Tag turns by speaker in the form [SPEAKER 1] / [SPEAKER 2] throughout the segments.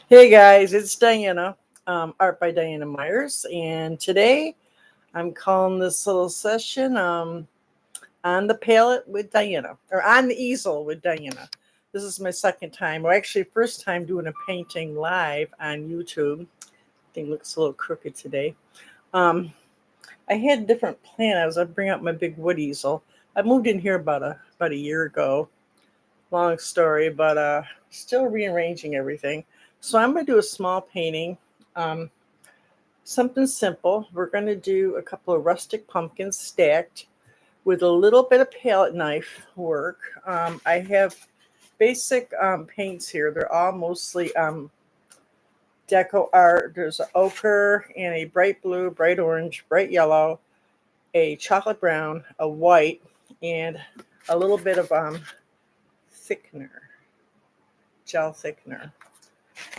[SPEAKER 1] Hey guys, it's Diana, art by Diana Myers, and today I'm calling this little session on the palette with Diana, or on the easel with Diana. This is my second time, or actually first time doing a painting live on YouTube. Thing looks a little crooked today. Um, I had a different plan. I was going to bring out my big wood easel. I moved in here about a year ago. Long story, but still rearranging everything. So I'm going to do a small painting, um, something simple. We're going to do a couple of rustic pumpkins stacked with a little bit of palette knife work. I have basic paints here. They're all mostly deco art. There's an ochre and a bright blue, bright orange, bright yellow, a chocolate brown, a white, and a little bit of thickener, gel thickener.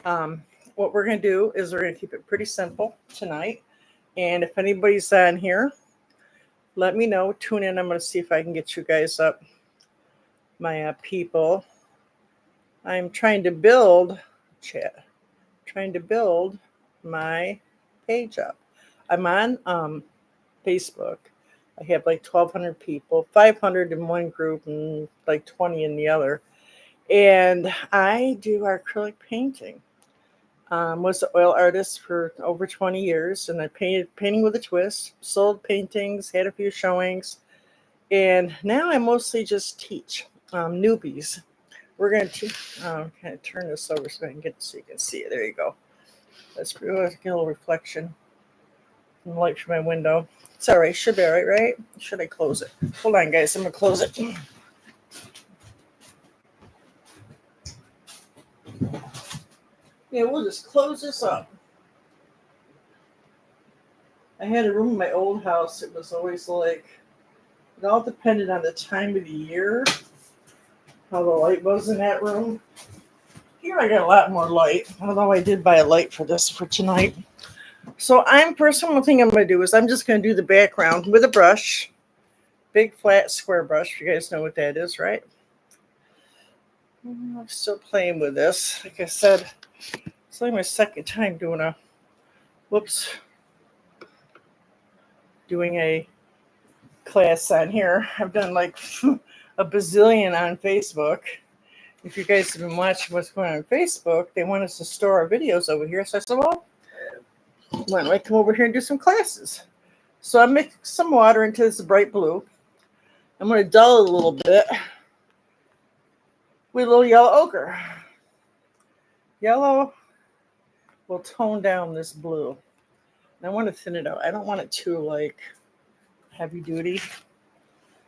[SPEAKER 1] Um, what we're going to do is we're going to keep it pretty simple tonight. And if anybody's on here, let me know. Tune in. I'm going to see if I can get you guys up, my people. I'm trying to build chat, trying to build my page up. I'm on Facebook. I have like 1,200 people, 500 in one group and like 20 in the other. And I do acrylic painting. Was an oil artist for over 20 years, and I painted painting with a twist, sold paintings, had a few showings, and now I mostly just teach newbies. We're going to kind of turn this over so I can get so you can see it. There you go. That's pretty good. Get a little reflection from the light from my window. It's all right. Should be all right, right? Should I close it? Hold on, guys. I'm going to close it. Yeah, we'll just close this up. I had a room in my old house. It was always like, it all depended on the time of the year, how the light was in that room. Here I got a lot more light, although I did buy a light for this for tonight. So first one thing I'm going to do is I'm just going to do the background with a brush, big flat square brush. You guys know what that is, right? I'm still playing with this. Like I said, it's only my second time doing a class on here. I've done like a bazillion on Facebook. If you guys have been watching what's going on Facebook, they want us to store our videos over here. So I said, well, why don't I come over here and do some classes? So I mix some water into this bright blue. I'm going to dull it a little bit with a little yellow ochre. Yellow will tone down this blue. And I want to thin it out. I don't want it too like heavy duty.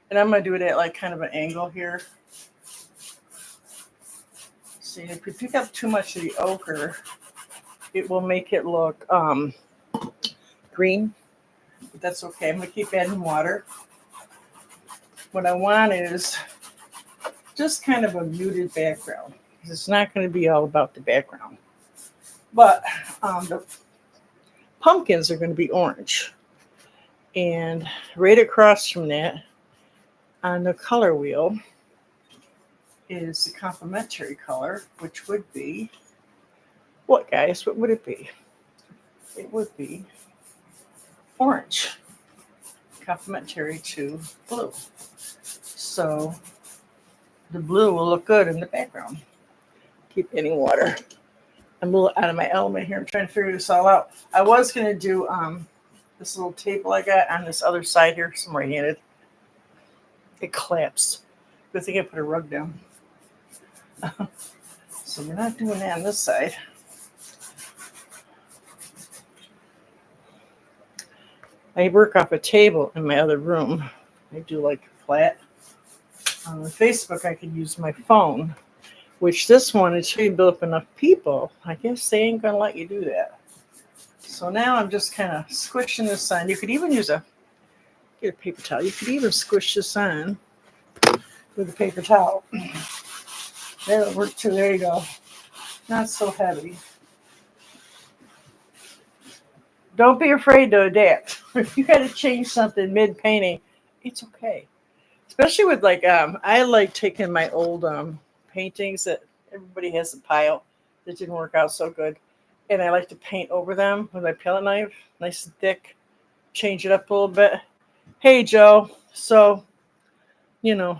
[SPEAKER 1] And I'm going to do it at like kind of an angle here. See, if you pick up too much of the ochre, it will make it look green. But that's okay. I'm going to keep adding water. What I want is just kind of a muted background. It's not going to be all about the background. But the pumpkins are going to be orange. And right across from that, on the color wheel, is the complementary color, which would be, what guys, what would it be? It would be orange, complementary to blue. So the blue will look good in the background. Keep adding water. I'm a little out of my element here. I'm trying to figure this all out. I was going to do this little table I got on this other side here, some right-handed. It collapsed. Good thing I put a rug down. So we're not doing that on this side. I work off a table in my other room. I do like flat. On Facebook, I could use my phone, which this one, until you build up enough people, I guess they ain't going to let you do that. So now I'm just kind of squishing this on. You could even get a paper towel. You could even squish this on with a paper towel. That'll work too. There you go. Not so heavy. Don't be afraid to adapt. If you got to change something mid-painting, it's okay. Especially with I like taking my old paintings that everybody has a pile. that didn't work out so good. And I like to paint over them with my palette knife, nice and thick, change it up a little bit. Hey, Joe. So, you know,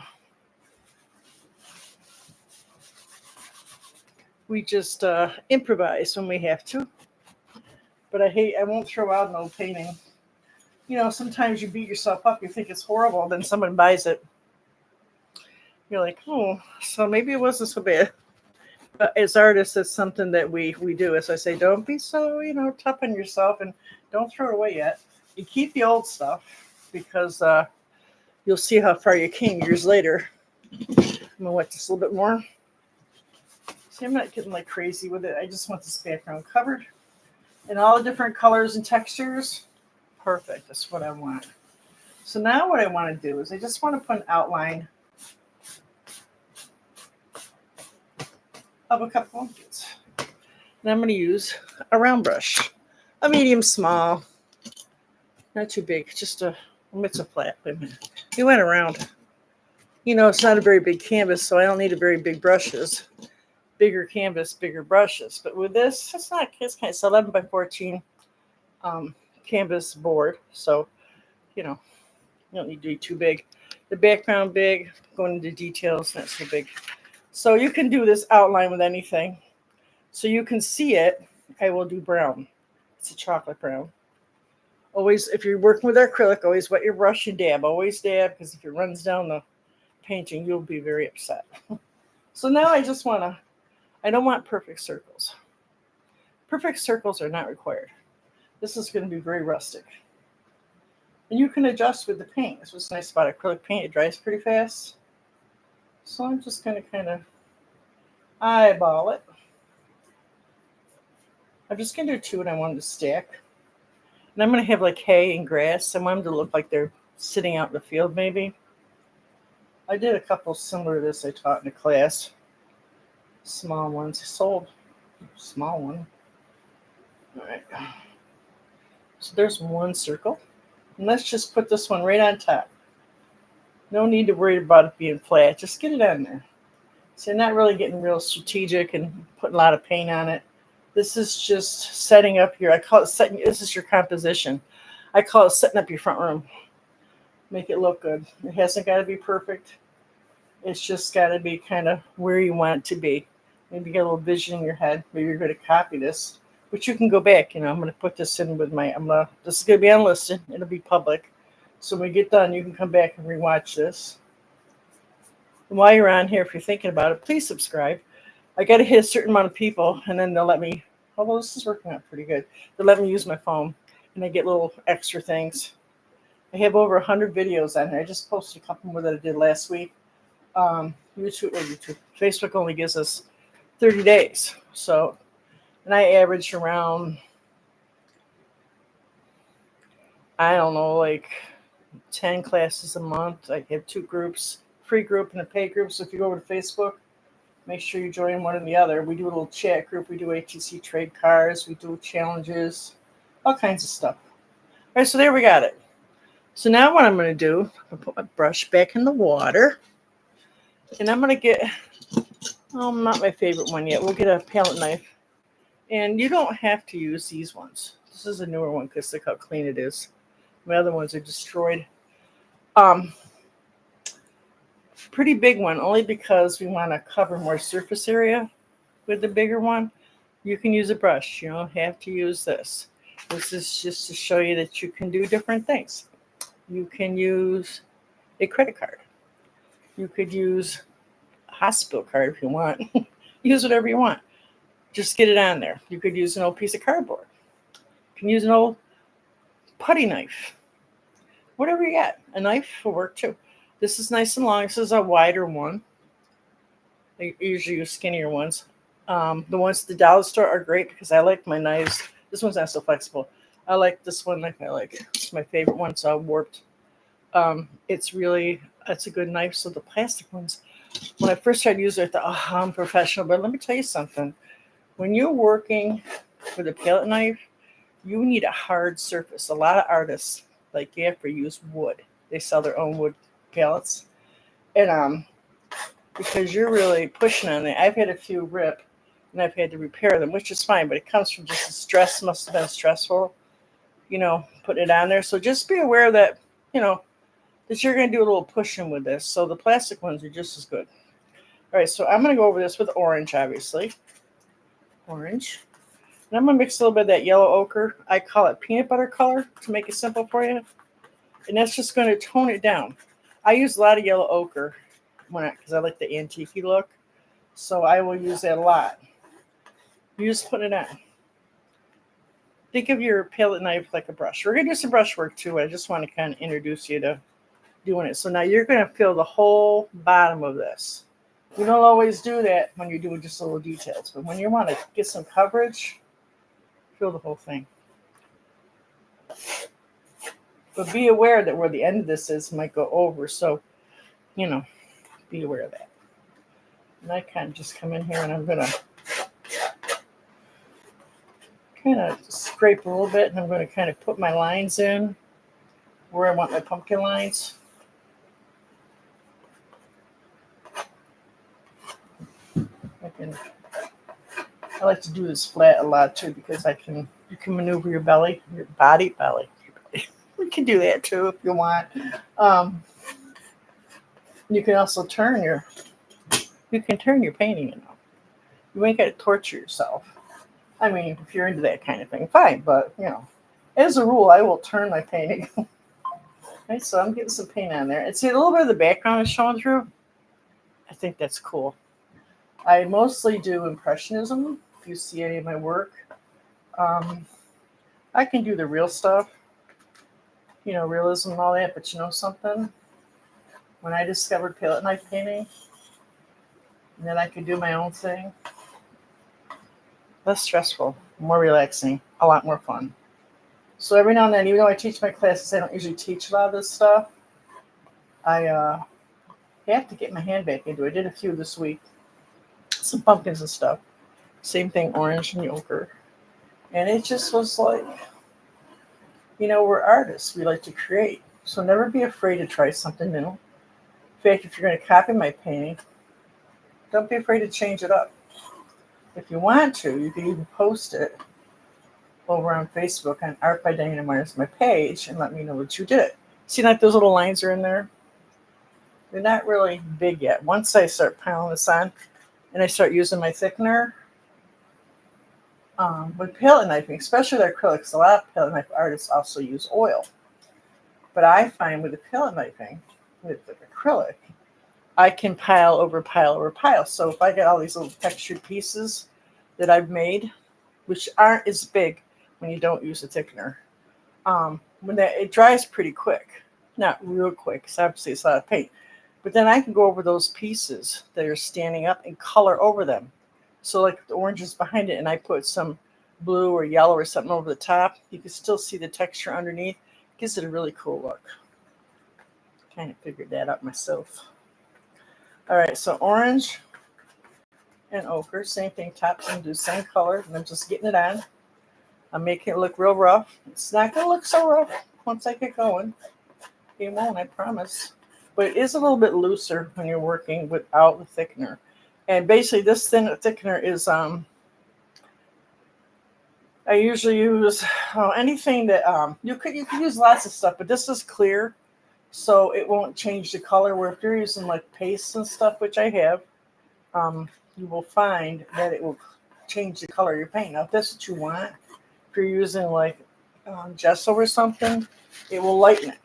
[SPEAKER 1] we just improvise when we have to. But I won't throw out an old painting. You know, sometimes you beat yourself up, you think it's horrible, then someone buys it. You're like, oh, so maybe it wasn't so bad. But as artists, it's something that we do. As I say, don't be so, tough on yourself and don't throw it away yet. You keep the old stuff because you'll see how far you came years later. I'm going to wet this a little bit more. See, I'm not getting like crazy with it. I just want this background covered in all the different colors and textures. Perfect. That's what I want. So now what I want to do is I just want to put an outline of a couple of pumpkins. And I'm going to use a round brush, a medium small, not too big, just it's a flat. Wait a minute. We went around. It's not a very big canvas, so I don't need a very big brushes. Bigger canvas, bigger brushes. But with this, it's kind of 11 by 14 canvas board. So, you don't need to be too big. The background big, going into details, not so big. So you can do this outline with anything. So you can see it. I will do brown. It's a chocolate brown. Always, if you're working with acrylic, always wet your brush and dab. Always dab, because if it runs down the painting, you'll be very upset. So now I don't want perfect circles. Perfect circles are not required. This is going to be very rustic. And you can adjust with the paint. That's what's nice about acrylic paint. It dries pretty fast. So I'm just going to kind of eyeball it. I'm just going to do two, and I want them to stack. And I'm going to have like hay and grass. I want them to look like they're sitting out in the field maybe. I did a couple similar to this I taught in a class. Small ones. I sold a small one. All right. So there's one circle. And let's just put this one right on top. No need to worry about it being flat. Just get it on there. So you're not really getting real strategic and putting a lot of paint on it. This is just setting up I call it setting, this is your composition. I call it setting up your front room. Make it look good. It hasn't got to be perfect. It's just got to be kind of where you want it to be. Maybe you get a little vision in your head. Maybe you're going to copy this. But you can go back. I'm going to put this in with this is going to be unlisted. It'll be public. So when we get done, you can come back and rewatch this. And while you're on here, if you're thinking about it, please subscribe. I got to hit a certain amount of people, and then they'll let me, although this is working out pretty good, they'll let me use my phone, and I get little extra things. I have over 100 videos on here. I just posted a couple more that I did last week. YouTube. Facebook only gives us 30 days. So, and I average around, I don't know, like 10 classes a month. I have 2 groups, free group and a paid group. So if you go over to Facebook, make sure you join one or the other. We do a little chat group. We do ATC trade cards. We do challenges, all kinds of stuff. All right, so there we got it. So now what I'm going to do, I'm going to put my brush back in the water. And I'm going to get, not my favorite one yet. We'll get a palette knife. And you don't have to use these ones. This is a newer one because look how clean it is. My other ones are destroyed. Pretty big one, only because we want to cover more surface area with the bigger one. You can use a brush. You don't have to use this. This is just to show you that you can do different things. You can use a credit card. You could use a hospital card if you want. Use whatever you want. Just get it on there. You could use an old piece of cardboard. You can use an old putty knife. Whatever you got. A knife will work too. This is nice and long. This is a wider one. I usually use skinnier ones. The ones at the dollar store are great because I like my knives. This one's not so flexible. I like this one. It's my favorite one. It's all warped. It's a good knife. So the plastic ones, when I first started using it, I thought, I'm professional. But let me tell you something. When you're working with a palette knife, you need a hard surface. A lot of artists, you have to use wood. They sell their own wood palettes. And because you're really pushing on it, I've had a few rip. and I've had to repair them, which is fine, but it comes from just the stress. Must have been stressful, putting it on there. So just be aware that, that you're going to do a little pushing with this. So the plastic ones are just as good. All right, so I'm going to go over this with orange, obviously. Orange. And I'm going to mix a little bit of that yellow ochre. I call it peanut butter color to make it simple for you. And that's just going to tone it down. I use a lot of yellow ochre because I like the antique look. So I will use that a lot. You just put it on. Think of your palette knife like a brush. We're going to do some brush work too. I just want to kind of introduce you to doing it. So now you're going to fill the whole bottom of this. You don't always do that when you're doing just little details. But when you want to get some coverage, fill the whole thing. But be aware that where the end of this is might go over. So, be aware of that. And I kind of just come in here and I'm going to kind of scrape a little bit. And I'm going to kind of put my lines in where I want my pumpkin lines. I like to do this flat a lot too because you can maneuver your belly. We can do that too if you want. You can also turn your painting. You ain't got to torture yourself. I mean, if you're into that kind of thing, fine. But as a rule, I will turn my painting. Right, so I'm getting some paint on there, and see a little bit of the background is showing through. I think that's cool. I mostly do Impressionism. If you see any of my work, I can do the real stuff. Realism and all that, but something? When I discovered palette knife painting, and then I could do my own thing, less stressful, more relaxing, a lot more fun. So every now and then, even though I teach my classes, I don't usually teach a lot of this stuff. I have to get my hand back into it. I did a few this week, some pumpkins and stuff. Same thing, orange and ochre. And it just was like, we're artists. We like to create. So never be afraid to try something new. In fact, if you're going to copy my painting, don't be afraid to change it up. If you want to, you can even post it over on Facebook on Art by Diana Myers, my page, and let me know that you did it. See, like those little lines are in there? They're not really big yet. Once I start piling this on and I start using my thickener, with palette knifing, especially with acrylics, a lot of palette knife artists also use oil. But I find with the palette knifing, with the acrylic, I can pile over pile over pile. So if I get all these little textured pieces that I've made, which aren't as big when you don't use a thickener, it dries pretty quick. Not real quick, because obviously it's a lot of paint. But then I can go over those pieces that are standing up and color over them. So like the orange is behind it, and I put some blue or yellow or something over the top, you can still see the texture underneath. Gives it a really cool look. Kind of figured that out myself. All right, so orange and ochre, same thing, tops and do the same color, and I'm just getting it on. I'm making it look real rough. It's not going to look so rough once I get going. It won't, I promise. But it is a little bit looser when you're working without the thickener. And basically this thin thickener is, I usually use anything that, you could use lots of stuff, but this is clear, so it won't change the color. Where if you're using like pastes and stuff, which I have, you will find that it will change the color of your paint. Now, if that's what you want, if you're using like gesso or something, it will lighten it.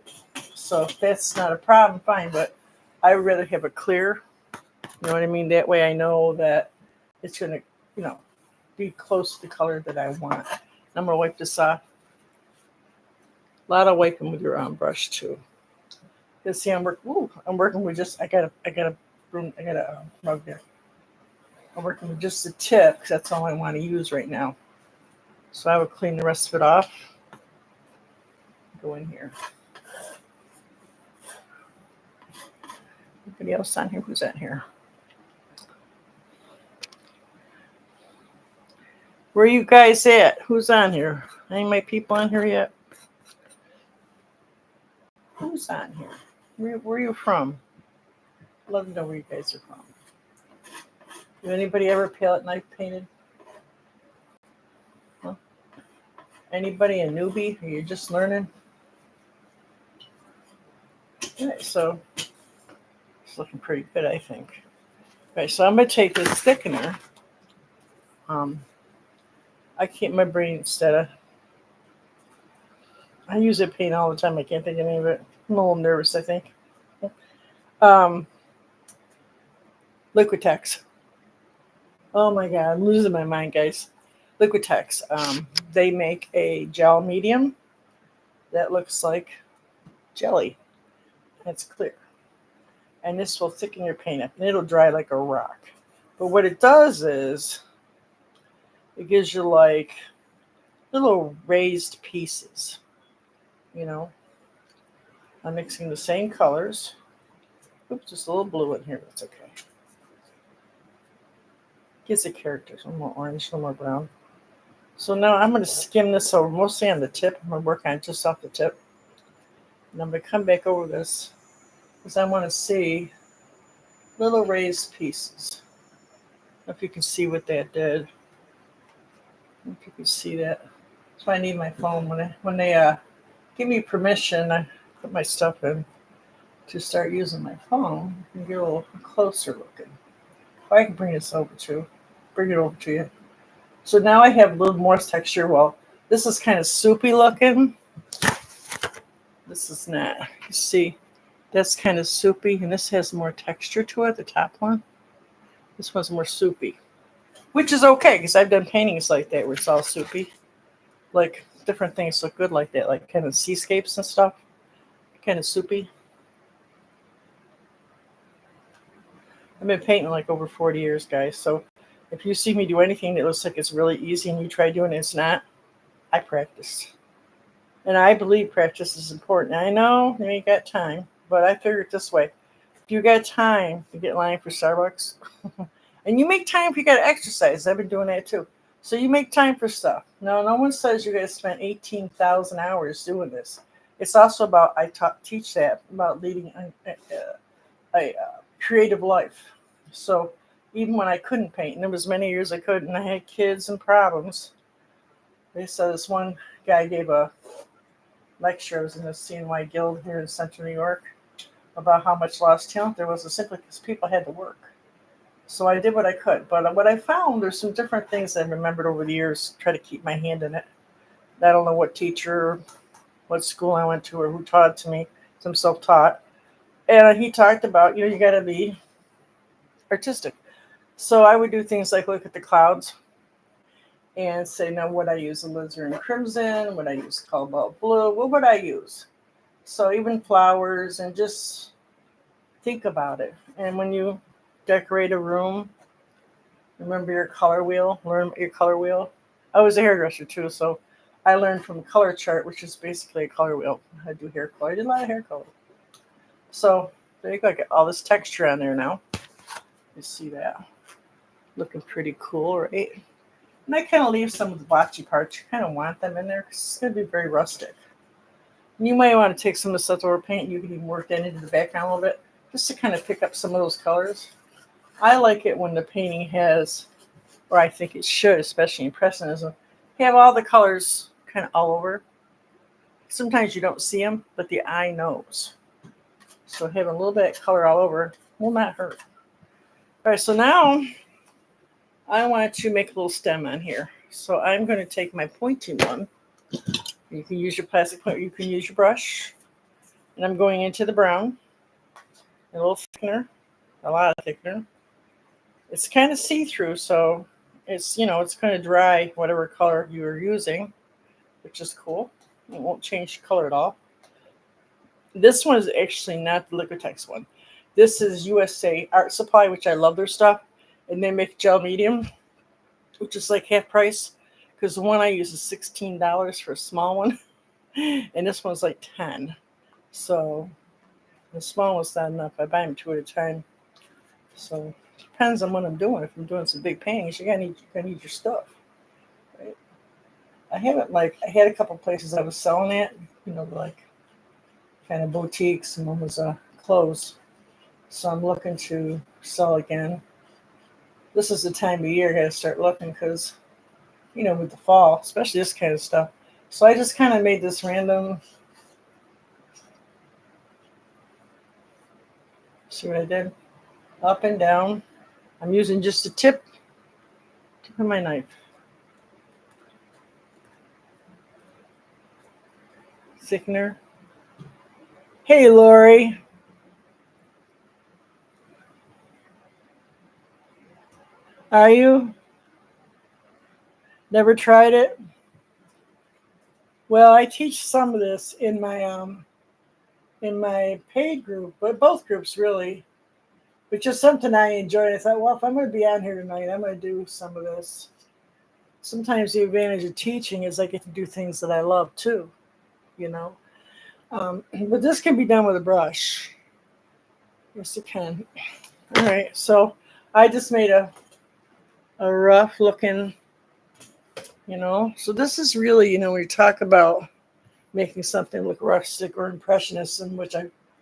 [SPEAKER 1] So if that's not a problem, fine, but I would rather have a clear, you know what I mean? That way I know that it's going to, be close to the color that I want. I'm going to wipe this off. A lot of wiping with your brush too. Because see, I'm working with just, I got a rug there. I'm working with just the tip because that's all I want to use right now. So I will clean the rest of it off. Go in here. Anybody else on here? Who's on here? Where are you guys at? Who's on here? Any of my people on here yet? Who's on here? Where are you from? Love to know where you guys are from. Have anybody ever palette knife painted? Anybody a newbie? Are you just learning? Alright, so it's looking pretty good, I think. Alright, so I'm gonna take this thickener. I keep my brain instead of. I use it paint all the time. I can't think of any of it. I'm a little nervous, I think. Um, Liquitex. Oh my god, I'm losing my mind, guys. Liquitex. They make a gel medium that looks like jelly. It's clear. And this will thicken your paint up, and it'll dry like a rock. But what it does is it gives you like little raised pieces. You know, I'm mixing the same colors. Oops, just a little blue in here. That's okay. Gives it character. A little more orange, a little more brown. So now I'm going to skim this over, mostly on the tip. I'm going to work on it just off the tip. And I'm going to come back over this because I want to see little raised pieces. I don't know if you can see what that did. I don't know if you can see that. That's why I need my phone. When they give me permission, I put my stuff in to start using my phone. You can get a little closer looking. If I can bring it over to you. So now I have a little more texture. Well, this is kind of soupy looking. This is not. You see, that's kind of soupy, and this has more texture to it, the top one. This one's more soupy, which is okay because I've done paintings like that where it's all soupy. Like different things look good like that, like kind of seascapes and stuff. Kind of soupy. I've been painting like over 40 years, guys. So if you see me do anything that looks like it's really easy and you try doing it, it's not, I practiced. And I believe practice is important. I know you ain't got time, but I figure it this way. If you got time to get in line for Starbucks, and you make time if you got to exercise. I've been doing that too. So you make time for stuff. No one says you got to spend 18,000 hours doing this. It's also about, teach that, about leading a creative life. So even when I couldn't paint, and there was many years I couldn't, I had kids and problems. They said this one guy gave a lecture. I was in the CNY Guild here in Central New York about how much lost talent there was, simply because people had to work. So I did what I could. But what I found, there's some different things I remembered over the years, try to keep my hand in it. I don't know what teacher, what school I went to, or who taught it to me. I'm self-taught. And he talked about, you got to be artistic. So I would do things like look at the clouds and say, now would I use alizarin crimson? Would I use cobalt blue? What would I use? So even flowers, and just think about it. And when you decorate a room, remember your color wheel. Learn your color wheel. I was a hairdresser too, so I learned from a color chart, which is basically a color wheel. I do hair color. I did a lot of hair color. So there you go. I got all this texture on there now. You see that? Looking pretty cool, right? And I kind of leave some of the blotchy parts. You kind of want them in there because it's going to be very rustic. And you might want to take some of the stuff over paint. You can even work that into the background a little bit just to kind of pick up some of those colors. I like it when the painting has, or I think it should, especially in Impressionism, have all the colors kind of all over. Sometimes you don't see them, but the eye knows. So having a little bit of color all over will not hurt. All right, so now I want to make a little stem on here. So I'm going to take my pointing one. You can use your plastic point, you can use your brush. And I'm going into the brown. A little thickener, a lot of thickener. It's kind of see-through, so it's, it's going to dry whatever color you are using, which is cool. It won't change the color at all. This one is actually not the Liquitex one. This is USA Art Supply, which I love their stuff. And they make gel medium, which is like half price, because the one I use is $16 for a small one, and this one's like $10. So the small one's not enough. I buy them 2 at a time. So it depends on what I'm doing. If I'm doing some big paintings, you're gonna need your stuff, right? I had a couple places I was selling at, like kind of boutiques, and one was closed. So I'm looking to sell again. This is the time of year I got to start looking because, with the fall, especially this kind of stuff, So I just kind of made this random. See what I did? Up and down. I'm using just the tip of my knife. Thickener. Hey, Lori. Are you? Never tried it? Well, I teach some of this in my paid group, but both groups really. But just something I enjoyed. I thought, well, if I'm going to be on here tonight, I'm going to do some of this. Sometimes the advantage of teaching is I get to do things that I love too, you know. But this can be done with a brush. Yes, it can. All right, so I just made a rough looking, So this is really, when you talk about making something look rustic or impressionist, in which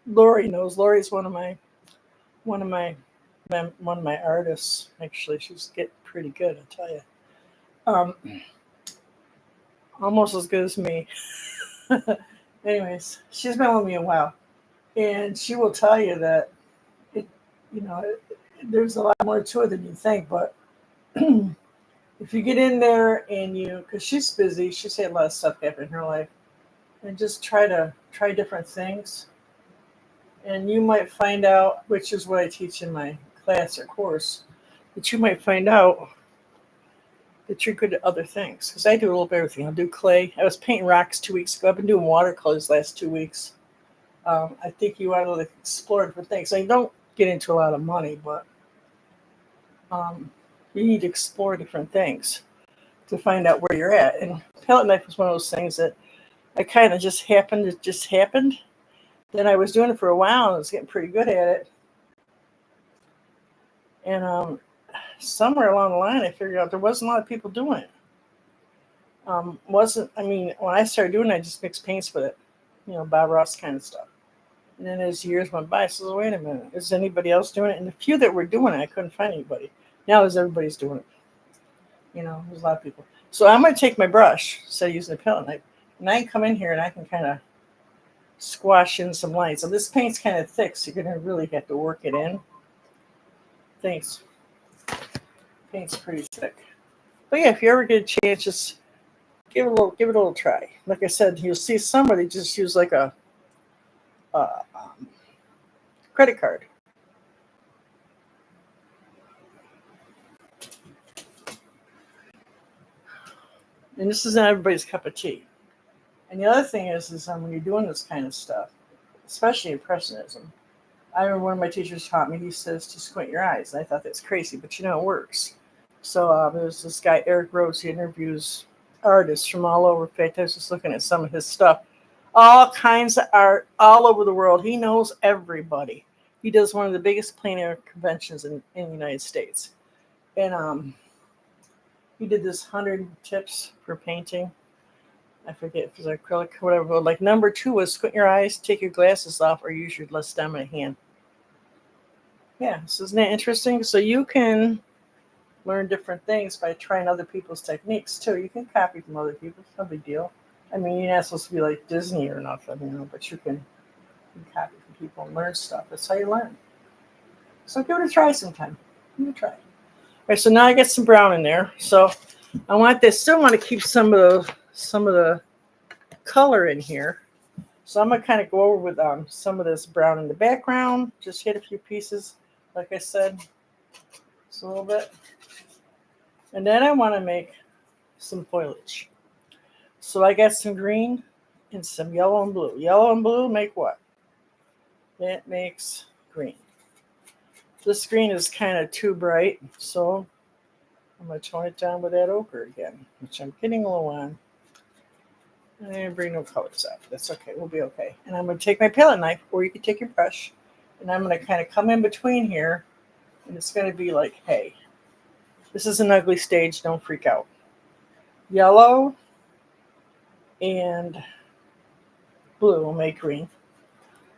[SPEAKER 1] Lori knows. Lori's one of my artists. Actually, she's getting pretty good, I'll tell you. Almost as good as me. Anyways, she's been with me a while, and she will tell you that there's a lot more to it than you think. But if you get in there and because she's busy, she's had a lot of stuff happen in her life, and just try different things, and you might find out, which is what I teach in my class or course, that you might find out that you're good at other things. Because I do a little bit of everything. I'll do clay. I was painting rocks 2 weeks ago. I've been doing watercolors last 2 weeks. I think you want to explore different things. I don't get into a lot of money, but you need to explore different things to find out where you're at. And palette knife was one of those things that I kind of just happened. It just happened. Then I was doing it for a while and I was getting pretty good at it. And somewhere along the line, I figured out there wasn't a lot of people doing it. When I started doing it, I just mixed paints with it, Bob Ross kind of stuff. And then as years went by, I said, wait a minute, is anybody else doing it? And the few that were doing it, I couldn't find anybody. Now everybody's doing it. There's a lot of people. So I'm going to take my brush, instead of using a palette knife, and I can come in here and I can kind of squash in some lines. So this paint's kind of thick, so you're going to really have to work it in. Thanks. Paint's pretty thick. But yeah, if you ever get a chance, just give it a little try. Like I said, you'll see somebody just use like a credit card. And this is not everybody's cup of tea. And the other thing is when you're doing this kind of stuff, especially Impressionism, I remember one of my teachers taught me, he says to squint your eyes. And I thought that's crazy, but it works. So there's this guy, Eric Rose, he interviews artists from all over. In fact, I was just looking at some of his stuff. All kinds of art, all over the world. He knows everybody. He does one of the biggest plein air conventions in the United States. And he did this 100 tips for painting. I forget if it was acrylic or whatever. But like number 2 was squint your eyes, take your glasses off, or use your less dominant hand. Yeah, so isn't that interesting? So you can learn different things by trying other people's techniques too. You can copy from other people. It's no big deal. You're not supposed to be like Disney or nothing, but you can copy from people and learn stuff. That's how you learn. So give it a try sometime. Give it a try. All right, so now I get some brown in there. So I still want to keep some of the color in here. So I'm gonna kind of go over with some of this brown in the background. Just hit a few pieces, like I said, just a little bit. And then I want to make some foliage. So I got some green and some yellow and blue. Yellow and blue make what? That makes green. This green is kind of too bright, so I'm going to tone it down with that ochre again, which I'm getting low on. And I didn't bring no colors out. That's okay. We'll be okay. And I'm going to take my palette knife, or you can take your brush, and I'm going to kind of come in between here, and it's going to be like, hey, this is an ugly stage. Don't freak out. Yellow and blue will make green.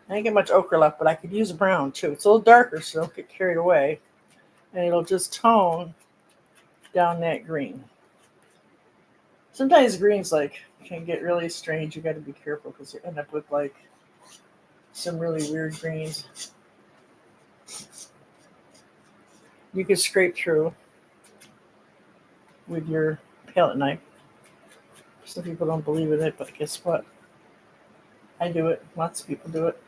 [SPEAKER 1] I didn't get much ochre left, but I could use brown too. It's a little darker, so don't get carried away. And it'll just tone down that green. Sometimes greens like can get really strange. You got to be careful because you end up with like some really weird greens. You can scrape through with your palette knife. Some people don't believe in it, but guess what? I do it. Lots of people do it.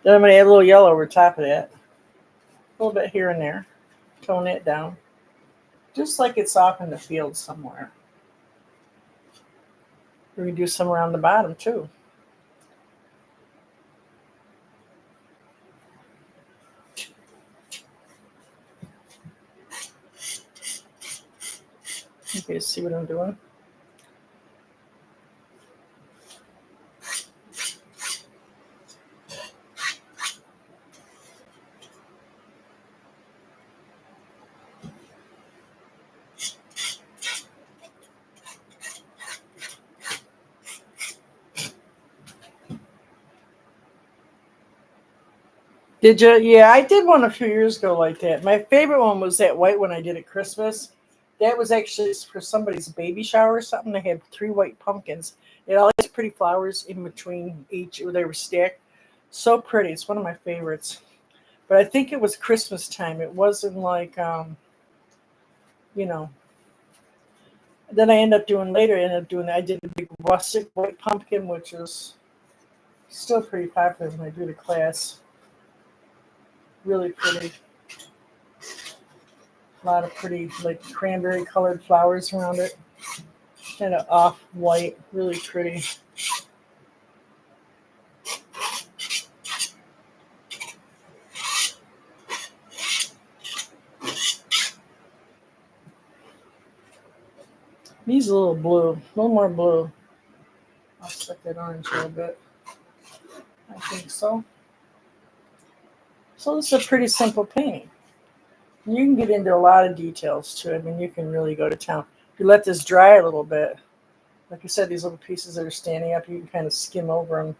[SPEAKER 1] Then I'm going to add a little yellow over top of that. A little bit here and there. Tone it down. Just like it's off in the field somewhere. We're going to do some around the bottom too. You guys see what I'm doing? Did you? Yeah, I did one a few years ago like that. My favorite one was that white one I did at Christmas. That was actually for somebody's baby shower or something. They had 3 white pumpkins. It had all these pretty flowers in between each. They were stacked. So pretty. It's one of my favorites. But I think it was Christmas time. It wasn't like, you know. Then I ended up doing later. I ended up doing. I did a big rustic white pumpkin, which is still pretty popular when I do the class. Really pretty. A lot of pretty, like cranberry colored flowers around it. Kind of off white. Really pretty. Needs a little blue. A little more blue. I'll stick that orange a little bit. I think so. So this is a pretty simple painting. You can get into a lot of details too. I mean, you can really go to town. If you let this dry a little bit, like I said, these little pieces that are standing up, you can kind of skim over them.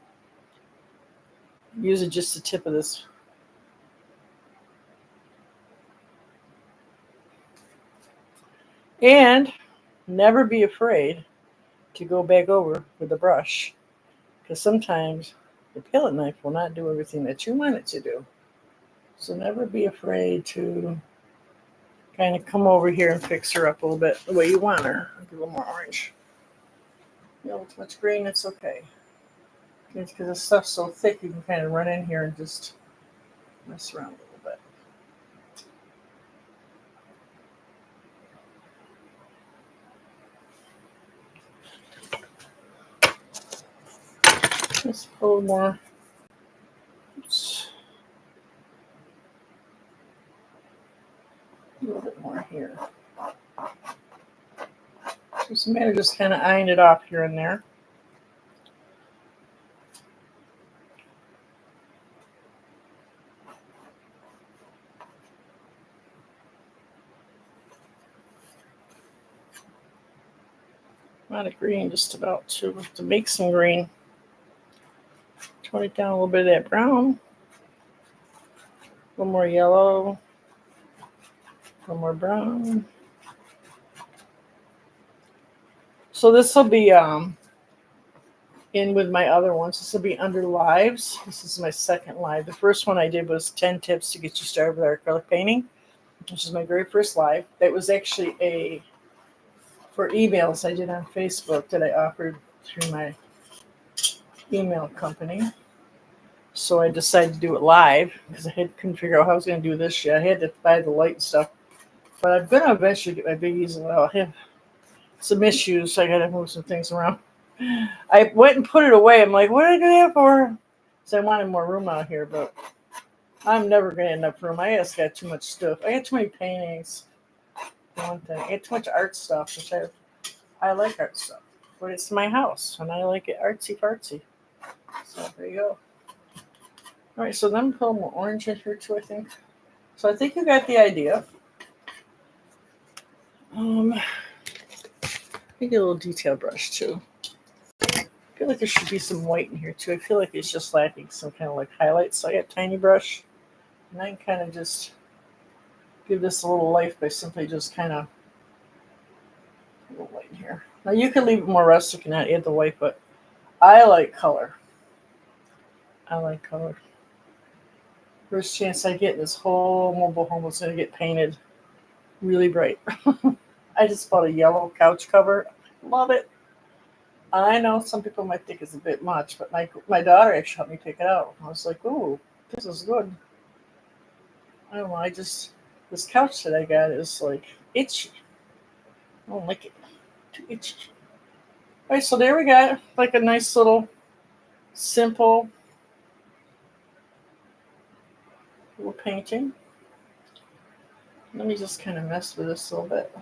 [SPEAKER 1] Use it just the tip of this. And never be afraid to go back over with the brush, because sometimes the palette knife will not do everything that you want it to do. So never be afraid to kind of come over here and fix her up a little bit the way you want her. I'll give a little more orange. You know, too much green, it's okay. It's because the stuff's so thick, you can kind of run in here and just mess around a little bit. Just a little more. Oops. A little bit more here. Just a matter of just kind of eyeing it off here and there. Not a green, just about to make some green. Tone it down a little bit of that brown. A little more yellow. A little more brown. So this will be in with my other ones. This will be under lives. This is my second live. The first one I did was 10 tips to get you started with acrylic painting, which is my very first live. That was actually for emails I did on Facebook that I offered through my email company. So I decided to do it live because couldn't figure out how I was going to do this yet. I had to buy the light and stuff. But I'm going to eventually get my big easel out. I have some issues, so I got to move some things around. I went and put it away. I'm like, what did I do that for? So I wanted more room out here, but I'm never going to have enough room. I just got too much stuff. I got too many paintings. One thing. I got too much art stuff, which I like art stuff. But it's my house, and I like it artsy fartsy. So there you go. All right, so then put more orange in here too, I think. So I think you got the idea. I get a little detail brush too. I feel like there should be some white in here too. I feel like it's just lacking some kind of like highlights. So I got a tiny brush, and I can kind of just give this a little life by simply just kind of little white here. Now you can leave it more rustic and not add the white, but I like color. I like color. First chance I get, this whole mobile home is going to get painted really bright. I just bought a yellow couch cover. Love it. I know some people might think it's a bit much, but my daughter actually helped me pick it out. I was like, ooh, this is good. I don't know. This couch that I got is like itchy. I don't like it. Too itchy. All right, so there we got like a nice little simple little painting. Let me just kind of mess with this a little bit.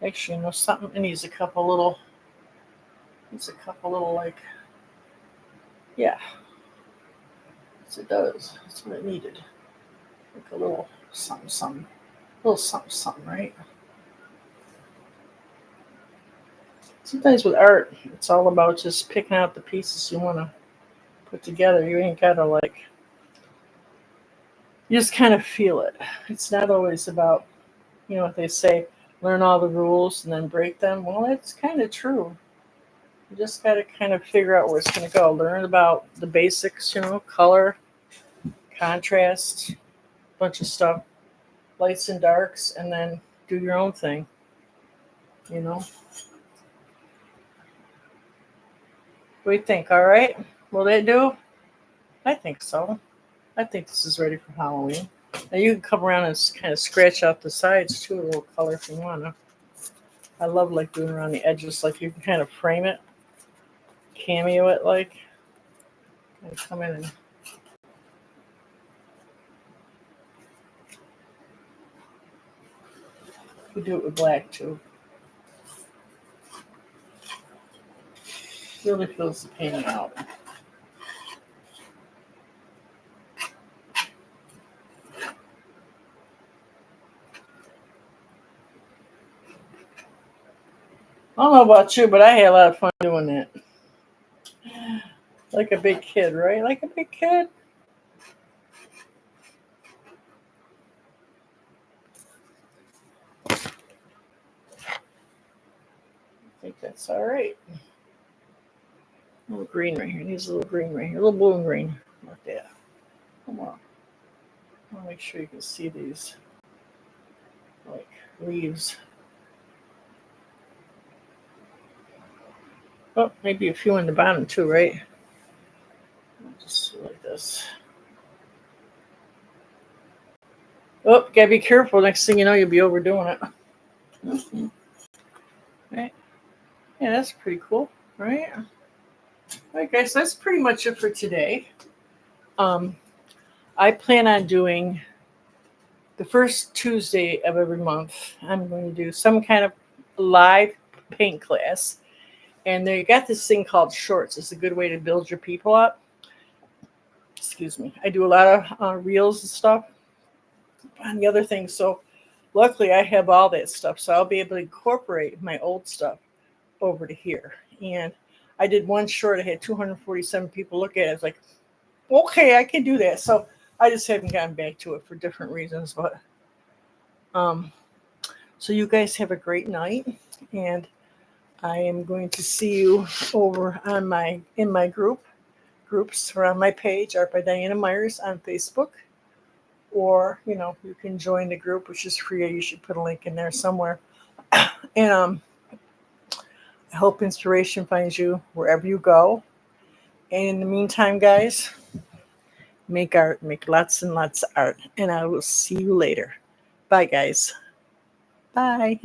[SPEAKER 1] Actually, you know something? It needs a couple little, like, yeah, yes it does. That's what it needed. Like a little something, little something, right? Sometimes with art, it's all about just picking out the pieces you want to put together. You ain't gotta like, you just kind of feel it. It's not always about, you know what they say, learn all the rules and then break them. Well, it's kind of true. You just got to kind of figure out where it's going to go. Learn about the basics, you know, color, contrast, bunch of stuff, lights and darks, and then do your own thing, you know. What do you think? All right? Will they do? I think so. I think this is ready for Halloween. Now you can come around and kind of scratch out the sides too, a little color if you want to. I love like doing around the edges, like you can kind of frame it, cameo it, like, and come in and you do it with black too. Really feels the painting out. I don't know about you, but I had a lot of fun doing that. Like a big kid, right? Like a big kid. I think that's all right. A little green right here. Needs a little green right here. A little blue and green. Like that. Come on. I want to make sure you can see these like leaves. Oh, maybe a few on the bottom too, right? Just like this. Oh, gotta be careful. Next thing you know, you'll be overdoing it. Mm-hmm. Right? Yeah, that's pretty cool, right? All right, guys, that's pretty much it for today. I plan on doing the first Tuesday of every month. I'm going to do some kind of live paint class. And they got this thing called shorts. It's a good way to build your people up. Excuse me. I do a lot of reels and stuff on the other things. So luckily I have all that stuff. So I'll be able to incorporate my old stuff over to here. And I did one short. I had 247 people look at it. I was like, okay, I can do that. So I just haven't gotten back to it for different reasons. But so you guys have a great night. And I am going to see you over on in my groups or on my page, Art by Diana Myers on Facebook. Or, you know, you can join the group, which is free. You should put a link in there somewhere. And I hope inspiration finds you wherever you go. And in the meantime, guys, make art, make lots and lots of art. And I will see you later. Bye, guys. Bye.